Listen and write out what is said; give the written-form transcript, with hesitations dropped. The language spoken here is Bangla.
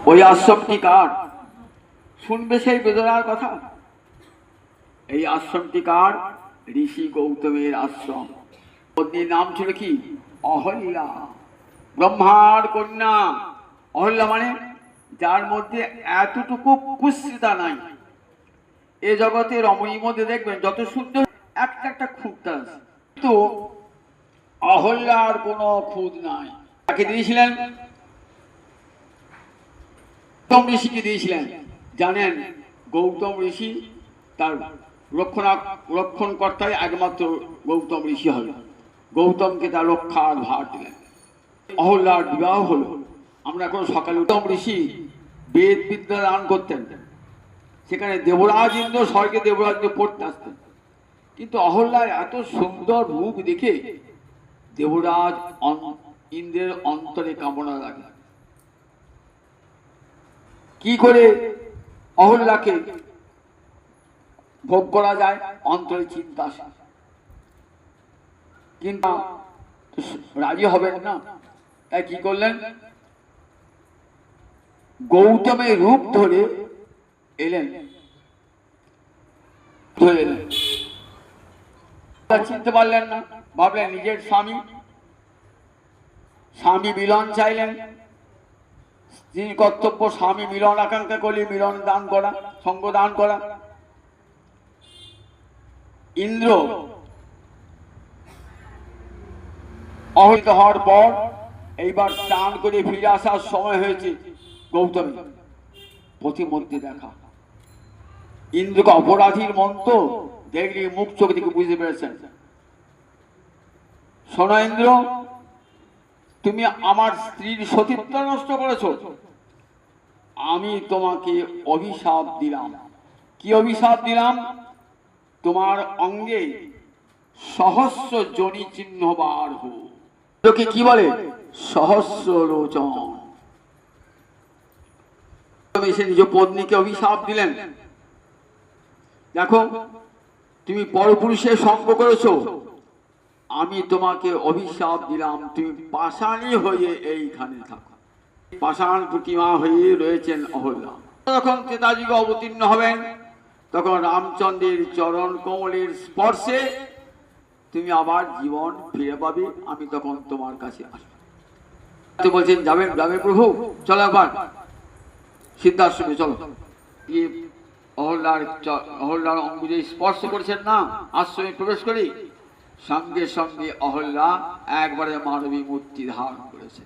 ওই আশ্রমটি কার? শুনবে সেই বেদনার কথা। এই আশ্রমটি কার? ঋষি গৌতমের আশ্রম। পত্নীর নাম ছিল কি? অহল্যা, ব্রহ্মার কন্যা। অহল্যা মানে যার মধ্যে এতটুকু কুৎসিতা নাই। এ জগতে রমণীর মধ্যে দেখবেন যত সুন্দর একটা একটা খুঁতটা আছে, কিন্তু অহল্যার কোনো খুঁত নাই। তাকে দিয়েছিলেন গৌতম ঋষিকে দিয়েছিলেন। জানেন গৌতম ঋষি তার রক্ষণকর্তাই একমাত্র গৌতম ঋষি হবে। গৌতমকে তার রক্ষার ভার দিলেন। অহল্যার বিবাহ হলো। আমরা এখন সকালে গৌতম ঋষি বেদ বিদ্যা দান করতেন, সেখানে দেবরাজ ইন্দ্র স্বর্গে দেবরাজ পড়তে আসতেন। কিন্তু অহল্যার এত সুন্দর রূপ দেখে দেবরাজ ইন্দ্রের অন্তরে কামনা লাগে। কি করে অহল্যাকে ভোগ করা যায়, অন্তরে চিন্তা আসে, কিন্তু রাজি হবেন না। তাই কি করলেন? গৌতমের রূপ ধরে এলেন, চিনতে পারলেন না। ভাবলেন নিজের স্বামী, স্বামী মিলন চাইলেন। স্ত্রীর কর্তব্য স্বামী মিলন আকাঙ্ক্ষা করলে মিলন দান করা, সঙ্গ দান করা। ইন্দ্র অহিত হওয়ার পর এইবার স্নান করে ফিরে আসার সময় হয়েছে। গৌতমী প্রতিমধ্যে দেখা। ইন্দ্রকে অপরাধীর মন্ত্র দেখলে মুখ চোখ থেকে বুঝতে পেরেছেন। শোনো ইন্দ্র, তুমি আমার স্ত্রীর সতীত্ব নষ্ট করেছো। আমি তোমাকে অভিশাপ দিলাম। কি অভিশাপ দিলাম? তোমার অঙ্গে সহস্র জনি চিহ্ন বার হো। লোকে কি বলে? সহস্র লোচন। এসে নিজ পত্নীকে অভিশাপ দিলেন, দেখো তুমি পরপুরুষের সঙ্গ করেছো, আমি তোমাকে অভিশাপ দিলাম, তুমি পাষাণী হয়ে এইখানে থাকো। পাষাণ প্রতিমা হয়ে রয়েছেন অহল্যা। যখন ত্রেতাযুগে অবতীর্ণ হবেন, তখন রামচন্দ্রের চরণ কমলের স্পর্শে তুমি আবার জীবন ফিরে পাবে। আমি তখন তোমার কাছে আসবো। বলছেন যাবেন? যাবে প্রভু, চলো আবার সিদ্ধাশ্রমে চলো। অহল্যার অঙ্গুলে স্পর্শ করেছেন না, আশ্রমে প্রবেশ করি সঙ্গে সঙ্গে অহল্যা একবারে মানবী মূর্তি ধারণ করেছে।